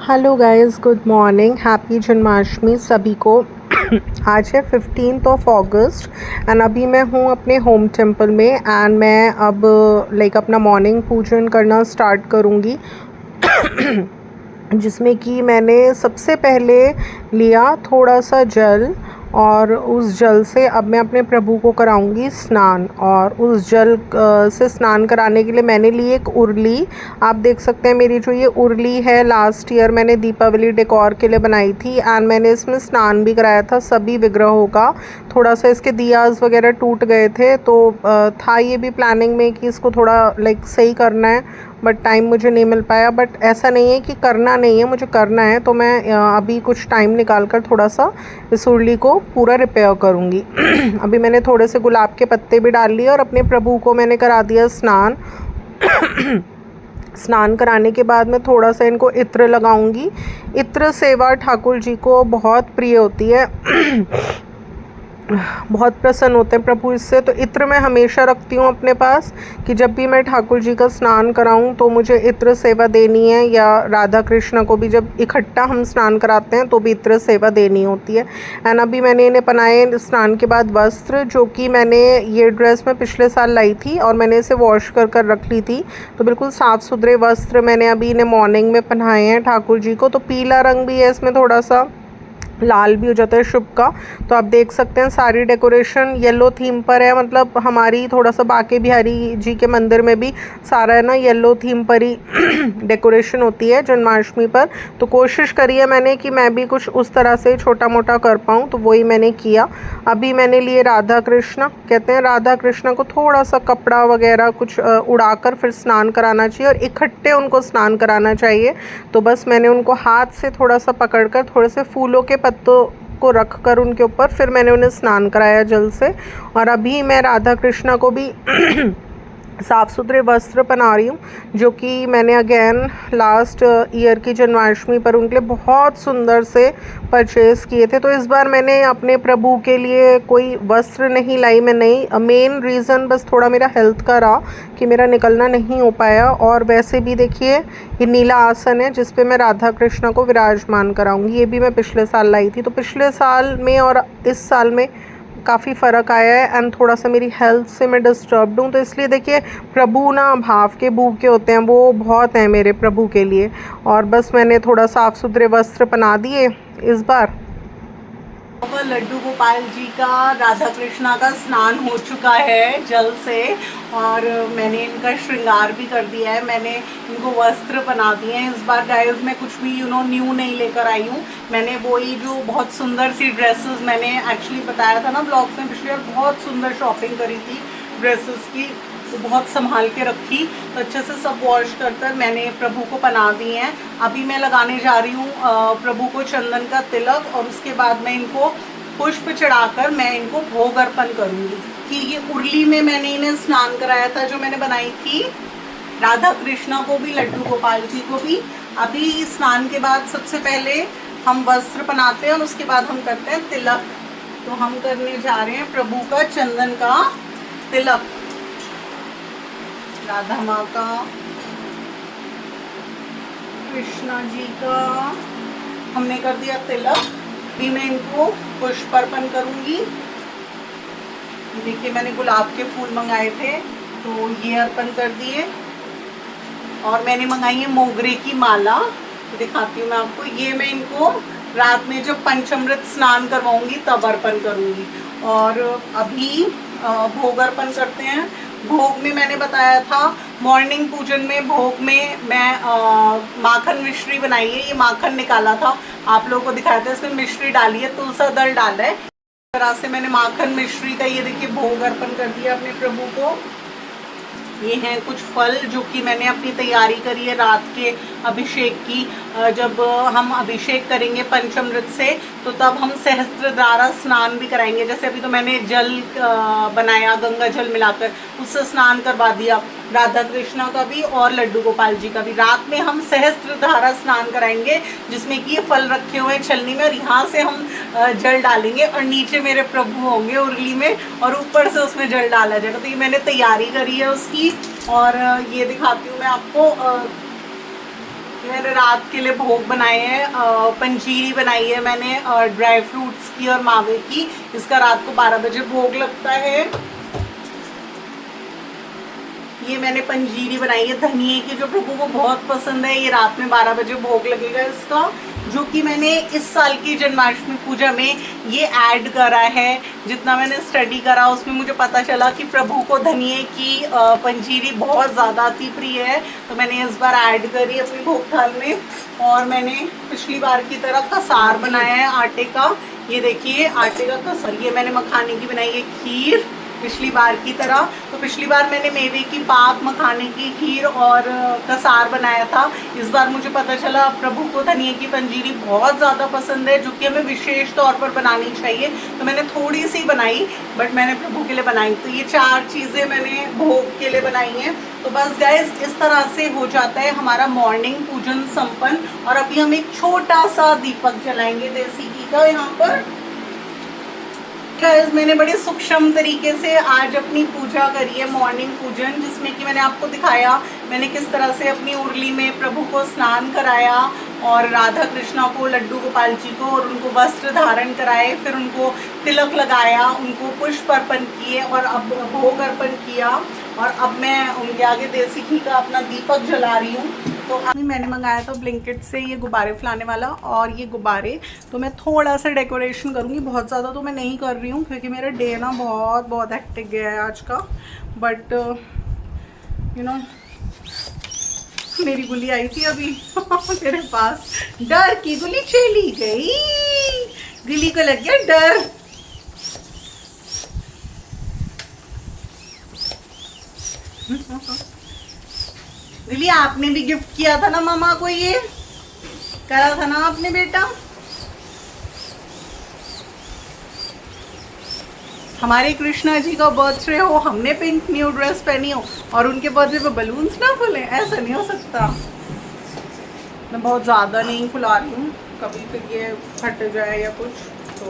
Hello guys, good morning, happy Janmashtami सभी को। आज है 15 अगस्त एंड अभी मैं हूँ अपने होम टेम्पल में एंड मैं अब अपना मॉर्निंग पूजन करना स्टार्ट करूँगी। जिसमें कि मैंने सबसे पहले लिया थोड़ा सा जल और उस जल से अब मैं अपने प्रभु को कराऊंगी स्नान। और उस जल से स्नान कराने के लिए मैंने ली एक उरली। आप देख सकते हैं मेरी जो ये उरली है लास्ट ईयर मैंने दीपावली डेकोर के लिए बनाई थी एंड मैंने इसमें स्नान भी कराया था सभी विग्रहों का। थोड़ा सा इसके दियाज वगैरह टूट गए थे तो था ये भी प्लानिंग में कि इसको थोड़ा सही करना है, बट टाइम मुझे नहीं मिल पाया। बट ऐसा नहीं है कि करना नहीं है, मुझे करना है, तो मैं अभी कुछ टाइम निकाल कर थोड़ा सा इस उरली को पूरा रिपेयर करूँगी। अभी मैंने थोड़े से गुलाब के पत्ते भी डाल लिए और अपने प्रभु को मैंने करा दिया स्नान। स्नान कराने के बाद मैं थोड़ा सा इनको इत्र लगाऊंगी। इत्र सेवा ठाकुर जी को बहुत प्रिय होती है। बहुत प्रसन्न होते हैं प्रभु इससे, तो इत्र मैं हमेशा रखती हूँ अपने पास कि जब भी मैं ठाकुर जी का स्नान कराऊँ तो मुझे इत्र सेवा देनी है, या राधा कृष्ण को भी जब इकट्ठा हम स्नान कराते हैं तो भी इत्र सेवा देनी होती है। एंड अभी मैंने इन्हें पहनाए स्नान के बाद वस्त्र, जो कि मैंने ये ड्रेस मैं पिछले साल लाई थी और मैंने इसे वॉश कर रख ली थी। तो बिल्कुल साफ़ सुथरे वस्त्र मैंने अभी इन्हें मॉर्निंग में पहनाए हैं ठाकुर जी को। तो पीला रंग भी है इसमें, थोड़ा सा लाल भी हो जाता है शुभ का। तो आप देख सकते हैं सारी डेकोरेशन येलो थीम पर है, मतलब हमारी थोड़ा सा बाके बिहारी जी के मंदिर में भी सारा है ना येलो थीम पर ही डेकोरेशन होती है जन्माष्टमी पर। तो कोशिश करी है मैंने कि मैं भी कुछ उस तरह से छोटा मोटा कर पाऊँ, तो वही मैंने किया। अभी मैंने लिए राधा कृष्ण, कहते हैं राधा कृष्ण को थोड़ा सा कपड़ा वगैरह कुछ उड़ाकर फिर स्नान कराना चाहिए और इकट्ठे उनको स्नान कराना चाहिए। तो बस मैंने उनको हाथ से थोड़ा सा पकड़कर थोड़े से फूलों के पत्तों को रख कर उनके ऊपर फिर मैंने उन्हें स्नान कराया जल से। और अभी मैं राधा कृष्णा को भी साफ़ सुथरे वस्त्र पहना रही हूँ, जो कि मैंने अगेन लास्ट ईयर की जन्माष्टमी पर उनके लिए बहुत सुंदर से परचेज़ किए थे। तो इस बार मैंने अपने प्रभु के लिए कोई वस्त्र नहीं लाई मैं नहीं। मेन रीज़न बस थोड़ा मेरा हेल्थ का रहा कि मेरा निकलना नहीं हो पाया। और वैसे भी देखिए ये नीला आसन है जिस पे मैं राधा कृष्ण को विराजमान कराऊंगी। ये भी मैं पिछले साल लाई थी। तो पिछले साल में और इस साल में काफ़ी फ़र्क आया है एंड थोड़ा सा मेरी हेल्थ से मैं डिस्टर्ब्ड हूँ। तो इसलिए देखिए प्रभु ना भाव के भूखे होते हैं, वो बहुत हैं मेरे प्रभु के लिए। और बस मैंने थोड़ा साफ़ सुथरे वस्त्र पहना दिए इस बार। लड्डू गोपाल जी का राधा कृष्णा का स्नान हो चुका है जल से और मैंने इनका श्रृंगार भी कर दिया है। मैंने इनको वस्त्र बना दिए हैं। इस बार गाइस मैं कुछ भी न्यू नहीं लेकर आई हूँ। मैंने वही जो बहुत सुंदर सी ड्रेसेस मैंने एक्चुअली बताया था ना ब्लॉग्स में पिछले बार, बहुत सुंदर शॉपिंग करी थी ड्रेसेस की, तो बहुत संभाल के रखी। तो अच्छे से सब वॉश कर मैंने प्रभु को पहना दिए हैं। अभी मैं लगाने जा रही हूँ प्रभु को चंदन का तिलक और उसके बाद मैं इनको पुष्प चढ़ाकर मैं इनको भोग अर्पण करूँगी। कि ये उरली में मैंने इन्हें स्नान कराया था जो मैंने बनाई थी, राधा कृष्णा को भी लड्डू गोपाल जी को भी। अभी स्नान के बाद सबसे पहले हम वस्त्र पहनाते हैं और उसके बाद हम करते हैं तिलक। तो हम करने जा रहे हैं प्रभु का चंदन का तिलक। राधा माँ का, कृष्णा जी का हमने कर दिया तिलक। भी मैं इनको पुष्प अर्पण करूँगी। देखिए मैंने गुलाब के फूल मंगाए थे तो ये अर्पण कर दिए। और मैंने मंगाई है मोगरे की माला, दिखाती हूँ मैं आपको। ये मैं इनको रात में जब पंचामृत स्नान करवाऊंगी तब अर्पण करूँगी। और अभी भोग अर्पण करते हैं। भोग में मैंने बताया था मॉर्निंग पूजन में भोग में मैं माखन मिश्री बनाई है। ये माखन निकाला था, आप लोगों को दिखाया था, इसमें मिश्री डाली है, तुलसा दल डाला है। इस तरह से मैंने माखन मिश्री का ये देखिए भोग अर्पण कर दिया अपने प्रभु को। ये हैं कुछ फल जो कि मैंने अपनी तैयारी करी है रात के अभिषेक की। जब हम अभिषेक करेंगे पंचामृत से तो तब हम सहस्त्रधारा स्नान भी कराएंगे। जैसे अभी तो मैंने जल बनाया गंगा जल मिलाकर, उससे स्नान करवा दिया राधा कृष्णा का भी और लड्डू गोपाल जी का भी। रात में हम सहस्त्रधारा स्नान कराएंगे जिसमें कि ये फल रखे हुए हैं छलनी में, और यहाँ से हम जल डालेंगे और नीचे मेरे प्रभु होंगे उरली में और ऊपर से उसमें जल डाला जाएगा। तो ये मैंने तैयारी करी है उसकी। और ये दिखाती हूँ मैं आपको मैंने रात के लिए भोग बनाए हैं, पंजीरी बनाई है मैंने ड्राई फ्रूट्स की और मावे की। इसका रात को 12 बजे भोग लगता है। ये मैंने पंजीरी बनाई है धनिए की, जो प्रभु को बहुत पसंद है। ये रात में 12 बजे भोग लगेगा इसका, जो कि मैंने इस साल की जन्माष्टमी पूजा में ये ऐड करा है। जितना मैंने स्टडी करा उसमें मुझे पता चला कि प्रभु को धनिए की पंजीरी बहुत ज़्यादा अति प्रिय है, तो मैंने इस बार ऐड करी अपनी भोग थाल में। और मैंने पिछली बार की तरह कसार बनाया है आटे का। ये देखिए आटे का कसार। ये मैंने मखाने की बनाई है खीर पिछली बार की तरह। तो पिछली बार मैंने मेवे की पाक, मखाने की खीर और कसार बनाया था। इस बार मुझे पता चला प्रभु को धनिए की पंजीरी बहुत ज़्यादा पसंद है, जो कि हमें विशेष तौर पर बनानी चाहिए। तो मैंने थोड़ी सी बनाई, बट मैंने प्रभु के लिए बनाई। तो ये 4 चीज़ें मैंने भोग के लिए बनाई हैं। तो बस गाइस, इस तरह से हो जाता है हमारा मॉर्निंग पूजन संपन्न। और अभी हम एक छोटा सा दीपक जलाएंगे देसी घी का यहाँ पर। गाइस, मैंने बड़े सूक्ष्म तरीके से आज अपनी पूजा करी है, मॉर्निंग पूजन, जिसमें कि मैंने आपको दिखाया मैंने किस तरह से अपनी उर्ली में प्रभु को स्नान कराया और राधा कृष्णा को, लड्डू गोपाल जी को, और उनको वस्त्र धारण कराए, फिर उनको तिलक लगाया, उनको पुष्प अर्पण किए और अब भोग अर्पण किया। और अब मैं उनके आगे देसी घी का अपना दीपक जला रही हूँ। तो अभी मैंने मंगाया था ब्लिंकिट से ये गुब्बारे फैलाने वाला, और ये गुब्बारे तो मैं थोड़ा सा डेकोरेशन करूँगी, बहुत ज़्यादा तो मैं नहीं कर रही हूँ क्योंकि मेरा डे ना बहुत हेक्टिक गया है आज का। बट यू नो, मेरी गुली आई थी अभी मेरे पास, डर की गुली चली गई, गुली को लग गया डर। दिली, आपने भी गिफ्ट किया था ना मामा को, ये करा था ना आपने बेटा। हमारे कृष्णा जी का बर्थडे हो, हमने पिंक न्यू ड्रेस पहनी हो और उनके बर्थडे पे बलून्स ना फुले, ऐसा नहीं हो सकता। मैं बहुत ज़्यादा नहीं फुला रही हूँ, कभी फिर ये फट जाए या कुछ। तो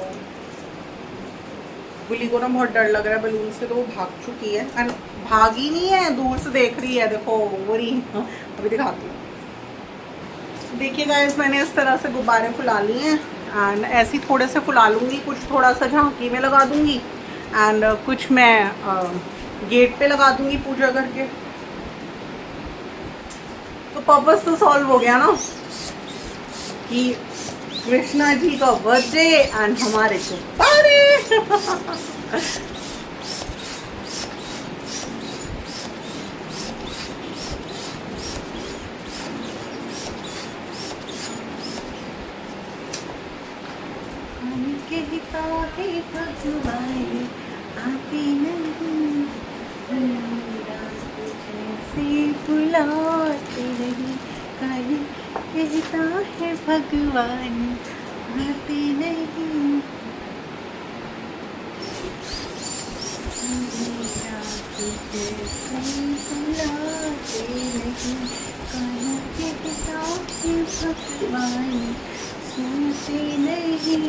गुली को ना बहुत डर लग रहा है बलून से, तो वो भाग चुकी है। एंड भागी नहीं है, दूर से देख रही है, देखो वो रही। अभी दिखाती हूँ। देखिए गाइस, मैंने इस तरह से गुब्बारे फुला लिए हैं एंड ऐसे ही थोड़े से फुला लूँगी, कुछ थोड़ा सा झांकी में लगा दूँगी एंड कुछ मैं गेट पे लगा दूँगी पूजा करके। तो पर्पस तो सॉल्व हो गया ना कि कृष्णा जी का बर्थडे एंड हमारे गुब्बारे। कहता है भगवान आते नहीं, जैसे बुलाते नहीं, कहता है भगवान आते नहीं, जैसे बुलाते नहीं, कहता है भगवान सुनते नहीं।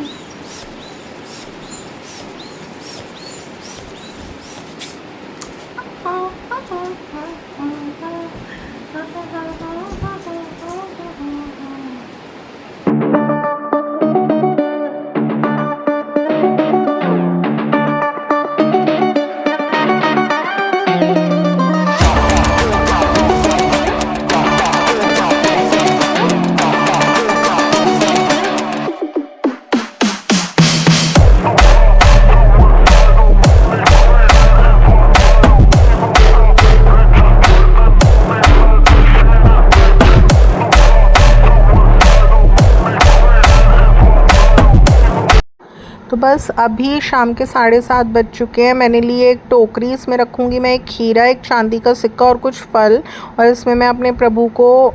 तो बस अभी शाम के 7:30 बज चुके हैं। मैंने लिए एक टोकरी, इसमें रखूँगी मैं एक खीरा, एक चांदी का सिक्का और कुछ फल, और इसमें मैं अपने प्रभु को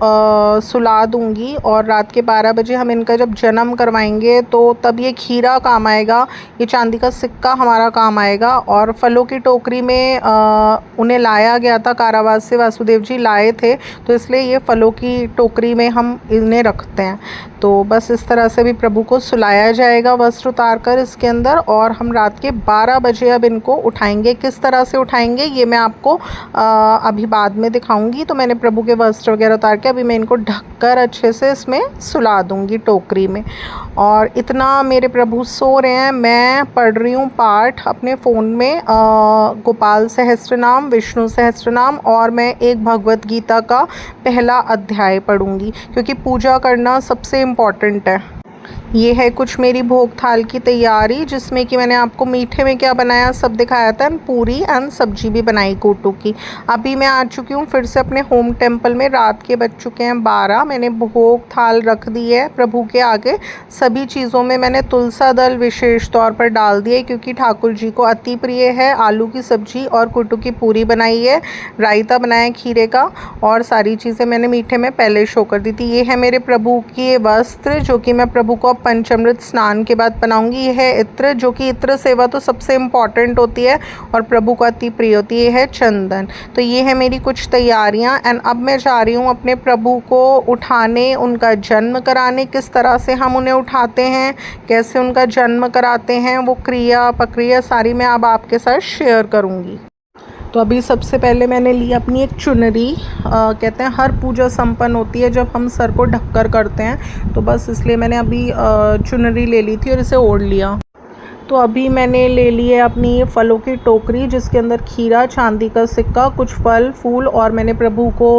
सुला दूँगी। और रात के 12 बजे हम इनका जब जन्म करवाएंगे तो तब ये खीरा काम आएगा, ये चांदी का सिक्का हमारा काम आएगा। और फलों की टोकरी में उन्हें लाया गया था, कारावास से वासुदेव जी लाए थे, तो इसलिए ये फलों की टोकरी में हम इन्हें रखते हैं। तो बस इस तरह से भी प्रभु को सुलाया जाएगा वस्त्र उतार कर। इसके अंदर और हम रात के 12 बजे अब इनको उठाएंगे। किस तरह से उठाएंगे ये मैं आपको अभी बाद में दिखाऊंगी। तो मैंने प्रभु के वस्त्र वगैरह उतार के अभी मैं इनको ढककर अच्छे से इसमें सुला दूंगी टोकरी में। और इतना मेरे प्रभु सो रहे हैं, मैं पढ़ रही हूँ पाठ अपने फ़ोन में गोपाल सहस्त्रनाम, विष्णु सहस्त्रनाम, और मैं एक भगवत गीता का पहला अध्याय पढ़ूंगी क्योंकि पूजा करना सबसे इम्पॉर्टेंट है। ये है कुछ मेरी भोग थाल की तैयारी, जिसमें कि मैंने आपको मीठे में क्या बनाया सब दिखाया था, पूरी एंड सब्जी भी बनाई कोटू की। अभी मैं आ चुकी हूँ फिर से अपने होम टेम्पल में। रात के बज चुके हैं 12। मैंने भोग थाल रख दी है प्रभु के आगे। सभी चीज़ों में मैंने तुलसा दल विशेष तौर पर डाल दिए क्योंकि ठाकुर जी को अति प्रिय है। आलू की सब्जी और कोटू की पूरी बनाई है, रायता बनाया खीरे का, और सारी चीज़ें मैंने मीठे में पहले शो कर दी थी। ये है मेरे प्रभु के वस्त्र जो कि मैं प्रभु को पंचामृत स्नान के बाद बनाऊंगी। ये है इत्र, जो कि इत्र सेवा तो सबसे इम्पॉर्टेंट होती है और प्रभु को अति प्रिय होती है। ये है चंदन। तो ये है मेरी कुछ तैयारियां। एंड अब मैं जा रही हूँ अपने प्रभु को उठाने, उनका जन्म कराने। किस तरह से हम उन्हें उठाते हैं, कैसे उनका जन्म कराते हैं, वो क्रिया प्रक्रिया सारी मैं अब आपके साथ शेयर करूँगी। तो अभी सबसे पहले मैंने ली अपनी एक चुनरी। कहते हैं हर पूजा संपन्न होती है जब हम सर को ढककर करते हैं, तो बस इसलिए मैंने अभी चुनरी ले ली थी और इसे ओढ़ लिया। तो अभी मैंने ले ली है अपनी ये फलों की टोकरी जिसके अंदर खीरा, चांदी का सिक्का, कुछ फल फूल, और मैंने प्रभु को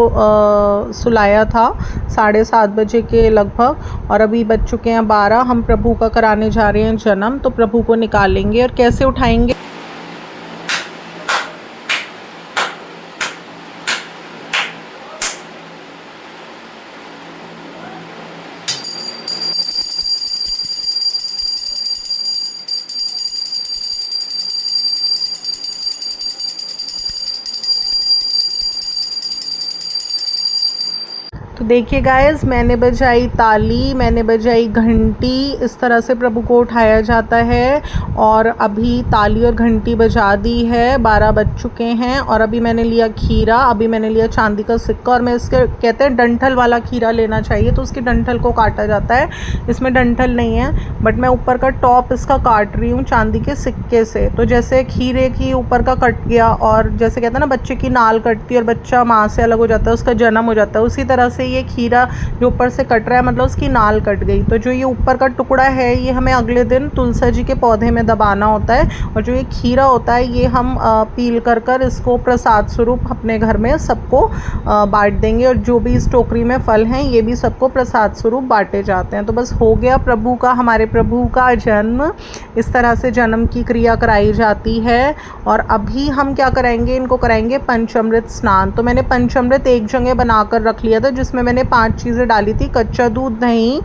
सुलाया था 7:30 बजे के लगभग। और अभी बज चुके हैं 12। हम प्रभु का कराने जा रहे हैं जन्म। तो प्रभु को निकालेंगे और कैसे उठाएंगे। तो देखिए गाइस, मैंने बजाई ताली, मैंने बजाई घंटी। इस तरह से प्रभु को उठाया जाता है। और अभी ताली और घंटी बजा दी है, 12 बज चुके हैं। और अभी मैंने लिया खीरा, अभी मैंने लिया चांदी का सिक्का, और मैं इसके कहते हैं डंठल वाला खीरा लेना चाहिए, तो उसकी डंठल को काटा जाता है। इसमें डंठल नहीं है, बट मैं ऊपर का टॉप इसका काट रही हूँ चांदी के सिक्के से। तो जैसे खीरे की ऊपर का कट गया, और जैसे कहते हैं ना बच्चे की नाल कटती है और बच्चा माँ से अलग हो जाता है, उसका जन्म हो जाता है, उसी तरह से ये खीरा जो ऊपर से कट रहा है मतलब उसकी नाल कट गई। तो जो ये ऊपर का टुकड़ा है ये हमें अगले दिन तुलसा जी के पौधे में दबाना होता है। और जो ये खीरा होता है ये हम पील कर कर इसको प्रसाद स्वरूप अपने घर में सबको बांट देंगे। और जो भी इस टोकरी में फल हैं ये भी सबको प्रसाद स्वरूप बांटे जाते हैं। तो बस हो गया प्रभु का, हमारे प्रभु का जन्म। इस तरह से जन्म की क्रिया कराई जाती है। और अभी हम क्या कराएंगे, इनको कराएंगे पंचामृत स्नान। तो मैंने पंचामृत एक जगह बनाकर रख लिया था जिसमें मैंने 5 चीज़ें डाली थी, कच्चा दूध, दही,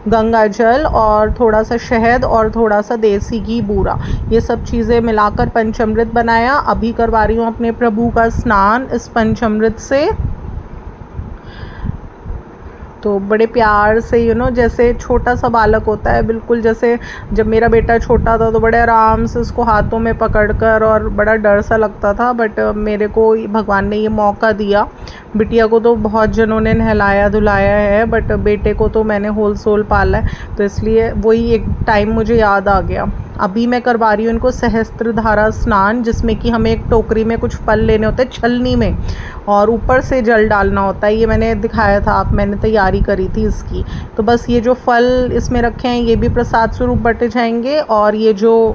गंगा जल और थोड़ा सा शहद और थोड़ा सा देसी घी, बूरा, ये सब चीज़ें मिलाकर पंचामृत बनाया। अभी करवा रही हूँ अपने प्रभु का स्नान इस पंचामृत से। तो बड़े प्यार से जैसे छोटा सा बालक होता है, बिल्कुल जैसे जब मेरा बेटा छोटा था तो बड़े आराम से उसको हाथों में पकड़कर, और बड़ा डर सा लगता था, बट मेरे को भगवान ने ये मौका दिया। बिटिया को तो बहुत जनों ने नहलाया धुलाया है, बट बेटे को तो मैंने होल सोल पाला है, तो इसलिए वही एक टाइम मुझे याद आ गया। अभी मैं करवा रही हूँ इनको सहस्त्रधारा स्नान, जिसमें कि हमें एक टोकरी में कुछ फल लेने होते हैं छलनी में, और ऊपर से जल डालना होता है। ये मैंने दिखाया था, मैंने तैयारी करी थी इसकी। तो बस ये जो फल इसमें रखे हैं ये भी प्रसाद स्वरूप बटे जाएंगे। और ये जो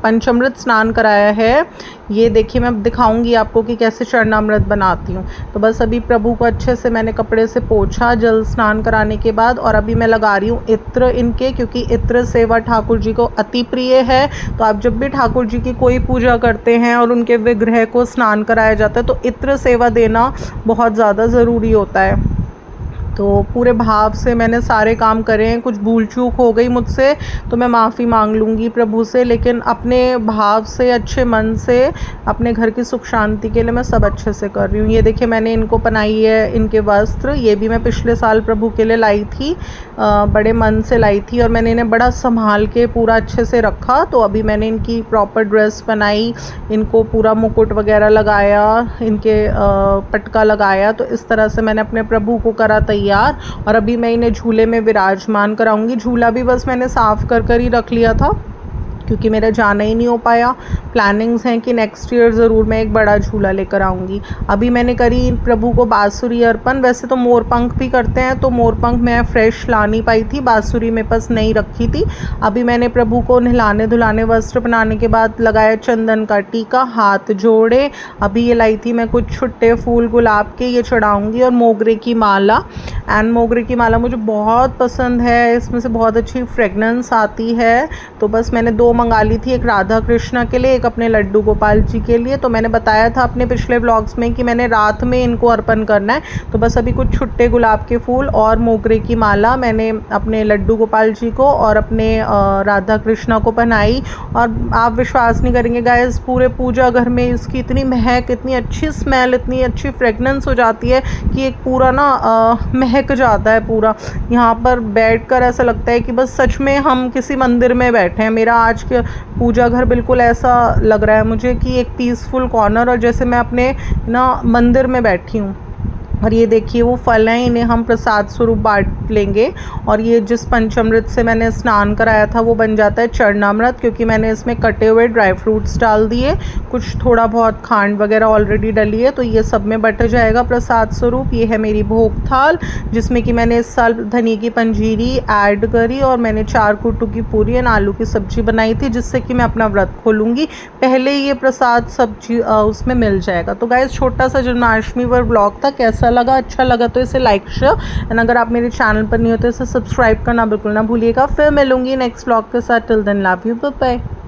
पंचामृत स्नान कराया है ये देखिए, मैं दिखाऊंगी आपको कि कैसे चरणामृत बनाती हूँ। तो बस अभी प्रभु को अच्छे से मैंने कपड़े से पोंछा जल स्नान कराने के बाद। और अभी मैं लगा रही हूँ इत्र इनके, क्योंकि इत्र सेवा ठाकुर जी को अति प्रिय है। तो आप जब भी ठाकुर जी की कोई पूजा करते हैं और उनके विग्रह को स्नान कराया जाता है तो इत्र सेवा देना बहुत ज़्यादा ज़रूरी होता है। तो पूरे भाव से मैंने सारे काम करे हैं। कुछ भूल चूक हो गई मुझसे तो मैं माफ़ी मांग लूँगी प्रभु से, लेकिन अपने भाव से, अच्छे मन से, अपने घर की सुख शांति के लिए मैं सब अच्छे से कर रही हूँ। ये देखिए मैंने इनको पहनाई है इनके वस्त्र, ये भी मैं पिछले साल प्रभु के लिए लाई थी, बड़े मन से लाई थी, और मैंने इन्हें बड़ा संभाल के पूरा अच्छे से रखा। तो अभी मैंने इनकी प्रॉपर ड्रेस बनाई, इनको पूरा मुकुट वगैरह लगाया, इनके पटका लगाया। तो इस तरह से मैंने अपने प्रभु को करा तैयार। तैयार। और अभी मैं इन्हें झूले में विराजमान कराऊंगी। झूला भी बस मैंने साफ़ कर ही रख लिया था क्योंकि मेरा जाना ही नहीं हो पाया। प्लानिंग्स हैं कि नेक्स्ट ईयर ज़रूर मैं एक बड़ा झूला लेकर आऊँगी। अभी मैंने करी प्रभु को बाँसुरी अर्पण। वैसे तो मोरपंख भी करते हैं, तो मोरपंख मैं फ्रेश ला नहीं पाई थी, बाँसुरी मेरे पास नहीं रखी थी। अभी मैंने प्रभु को नहलाने धुलाने वस्त्र पहनाने के बाद लगाया चंदन का टीका, हाथ जोड़े। अभी ये लाई थी मैं कुछ छुट्टे फूल गुलाब के, ये चढ़ाऊँगी, और मोगरे की माला। एंड मोगरे की माला मुझे बहुत पसंद है, इसमें से बहुत अच्छी फ्रेगनेंस आती है। तो बस मैंने 2 मंगा ली थी, एक राधा कृष्णा के लिए, एक अपने लड्डू गोपाल जी के लिए। तो मैंने बताया था अपने पिछले व्लॉग्स में कि मैंने रात में इनको अर्पण करना है। तो बस अभी कुछ छुट्टे गुलाब के फूल और मोगरे की माला मैंने अपने लड्डू गोपाल जी को और अपने राधा कृष्णा को पहनाई। और आप विश्वास नहीं करेंगे गाइस, पूरे पूजा घर में इसकी इतनी महक, इतनी अच्छी स्मेल, इतनी अच्छी फ्रेगनेंस हो जाती है कि एक पूरा ना महक जाता है पूरा। यहाँ पर बैठकर ऐसा लगता है कि बस सच में हम किसी मंदिर में बैठे हैं। मेरा आज के पूजा घर बिल्कुल ऐसा लग रहा है मुझे कि एक पीसफुल कॉर्नर, और जैसे मैं अपने ना मंदिर में बैठी हूँ। और ये देखिए वो फल हैं, इन्हें हम प्रसाद स्वरूप बांट लेंगे। और ये जिस पंचामृत से मैंने स्नान कराया था वो बन जाता है चरणामृत, क्योंकि मैंने इसमें कटे हुए ड्राई फ्रूट्स डाल दिए, कुछ थोड़ा बहुत खांड वगैरह ऑलरेडी डली है, तो ये सब में बट जाएगा प्रसाद स्वरूप। ये है मेरी भोग थाल, जिसमें कि मैंने इस साल धनिए की पंजीरी ऐड करी, और मैंने 4 कुट्टू की पूरी और आलू की सब्जी बनाई थी, जिससे कि मैं अपना व्रत खोलूँगी। पहले ये प्रसाद सब्जी उसमें मिल जाएगा। तो गाइस, छोटा सा जन्माष्टमी पर ब्लॉग था, कैसा लगा? अच्छा लगा तो इसे लाइक शेयर, एंड अगर आप मेरे चैनल पर नहीं हो तो इसे सब्सक्राइब करना बिल्कुल ना भूलिएगा। फिर मिलूंगी नेक्स्ट व्लॉग के साथ। Till then love you, bye bye.